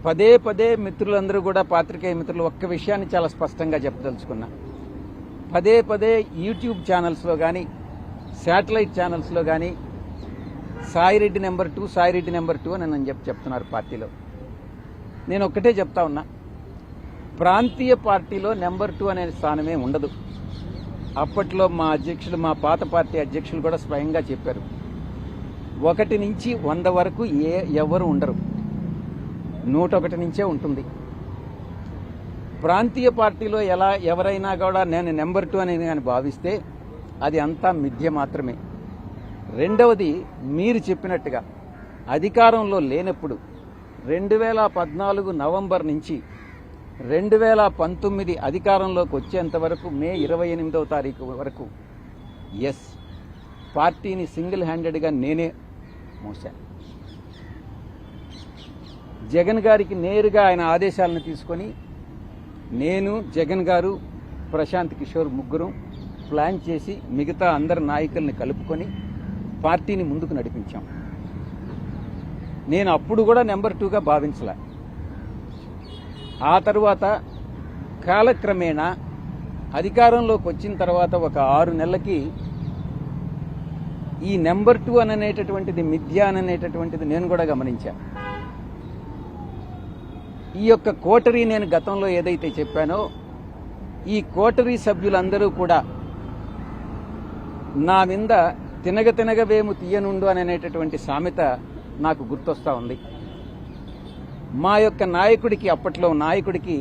పదే పదే మిత్రులందరూ కూడా పాత్రికేయ మిత్రులు ఒక్క విషయాన్ని చాలా స్పష్టంగా చెప్పదలుచుకున్నా. పదే పదే యూట్యూబ్ ఛానల్స్లో కానీ శాటిలైట్ ఛానల్స్లో కానీ సాయిరెడ్డి నెంబర్ 2 సాయిరెడ్డి నెంబర్ 2 అని నన్ను చెప్తున్నారు పార్టీలో. నేను ఒక్కటే చెప్తా ఉన్నా, ప్రాంతీయ పార్టీలో నెంబర్ 2 అనే స్థానమే ఉండదు. అప్పట్లో మా అధ్యక్షులు, మా పాత పార్టీ అధ్యక్షులు కూడా స్వయంగా చెప్పారు, 1 నుంచి 100 వరకు ఎవరు ఉండరు, 101 నుంచే ఉంటుంది. ప్రాంతీయ పార్టీలో ఎవరైనా కూడా నేను నెంబర్ 2 అని కానీ భావిస్తే అది అంతా మిథ్య మాత్రమే. రెండవది, మీరు చెప్పినట్టుగా అధికారంలో లేనప్పుడు 2014 నవంబర్ నుంచి 2019 అధికారంలోకి వచ్చేంత వరకు మే 28వ తారీఖు వరకు పార్టీని సింగిల్ హ్యాండెడ్గా నేనే మోసాను. జగన్ గారికి నేరుగా ఆయన ఆదేశాలను తీసుకొని నేను, జగన్ గారు, ప్రశాంత్ కిషోర్ ముగ్గురం ప్లాన్ చేసి మిగతా అందరి నాయకుల్ని కలుపుకొని పార్టీని ముందుకు నడిపించాం. నేను అప్పుడు కూడా నెంబర్ 2గా భావించలే. ఆ తర్వాత కాలక్రమేణా అధికారంలోకి వచ్చిన తర్వాత ఒక 6 నెలలకి ఈ నెంబర్ 2 అనేటటువంటిది మిథ్య అనేటటువంటిది నేను కూడా గమనించా. ఈ యొక్క కోటరీ నేను గతంలో ఏదైతే చెప్పానో, ఈ కోటరీ సభ్యులందరూ కూడా నా మీద తినగవేము తీయనుండు అనేటటువంటి సామెత నాకు గుర్తొస్తా ఉంది. మా యొక్క నాయకుడికి, అప్పట్లో నాయకుడికి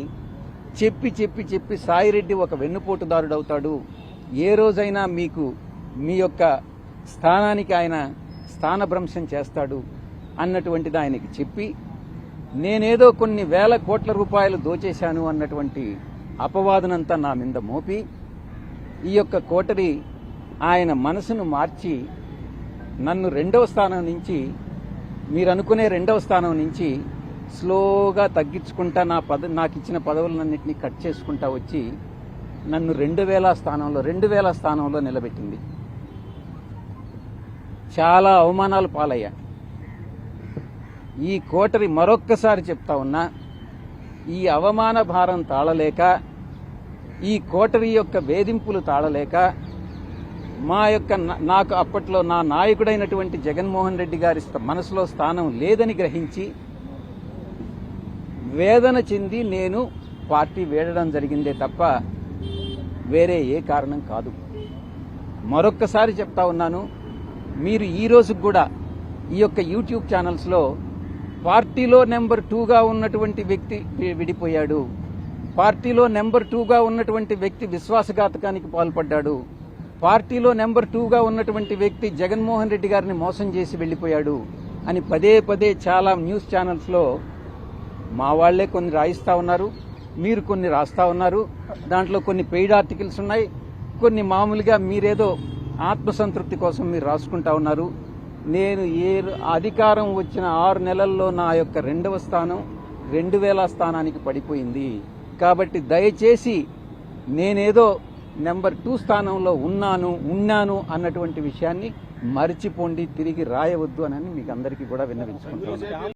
చెప్పి సాయిరెడ్డి ఒక వెన్నుపోటుదారుడు అవుతాడు, ఏ రోజైనా మీ యొక్క స్థానానికి ఆయన స్థానభ్రంశం చేస్తాడు అన్నటువంటిది ఆయనకి చెప్పి, నేనేదో కొన్ని వేల కోట్ల రూపాయలు దోచేశాను అన్నటువంటి అపవాదనంతా నా మీద మోపి, ఈ యొక్క కోటరీ ఆయన మనసును మార్చి నన్ను 2వ స్థానం నుంచి, మీరు అనుకునే 2వ స్థానం నుంచి స్లోగా తగ్గించుకుంటా నాకు ఇచ్చిన పదవులన్నింటినీ కట్ చేసుకుంటా వచ్చి నన్ను 2000 స్థానంలో నిలబెట్టింది. చాలా అవమానాలు పాలయ్యా. ఈ కోటరీ, మరొక్కసారి చెప్తా ఉన్నా, ఈ అవమాన భారం తాళలేక, ఈ కోటరీ యొక్క వేధింపులు తాళలేక, నాకు అప్పట్లో నా నాయకుడైనటువంటి జగన్మోహన్ రెడ్డి గారి మనసులో స్థానం లేదని గ్రహించి వేదన చెంది నేను పార్టీ వీడడం జరిగిందే తప్ప వేరే ఏ కారణం కాదు. మరొక్కసారి చెప్తా ఉన్నాను, మీరు ఈ రోజుకు కూడా ఈ యొక్క యూట్యూబ్ ఛానల్స్లో పార్టీలో నెంబర్ 2గా ఉన్నటువంటి వ్యక్తి విడిపోయాడు, పార్టీలో నెంబర్ 2గా ఉన్నటువంటి వ్యక్తి విశ్వాసఘాతకానికి పాల్పడ్డాడు, పార్టీలో నెంబర్ 2గా ఉన్నటువంటి వ్యక్తి జగన్మోహన్ రెడ్డి గారిని మోసం చేసి వెళ్లిపోయాడు అని పదే పదే చాలా న్యూస్ ఛానల్స్లో మా వాళ్లే కొన్ని రాయిస్తా ఉన్నారు, మీరు కొన్ని రాస్తా ఉన్నారు. దాంట్లో కొన్ని పెయిడ్ ఆర్టికల్స్ ఉన్నాయి, కొన్ని మామూలుగా మీరేదో ఆత్మసంతృప్తి కోసం మీరు రాసుకుంటా ఉన్నారు. నేను అధికారం వచ్చిన 6 నెలల్లో నా యొక్క 2వ స్థానం 2000 స్థానానికి పడిపోయింది. కాబట్టి దయచేసి నేనేదో నెంబర్ 2 స్థానంలో ఉన్నాను అన్నటువంటి విషయాన్ని మర్చిపోండి, తిరిగి రాయవద్దు అని మీకు అందరికీ కూడా విన్నవించుకుంటున్నాను.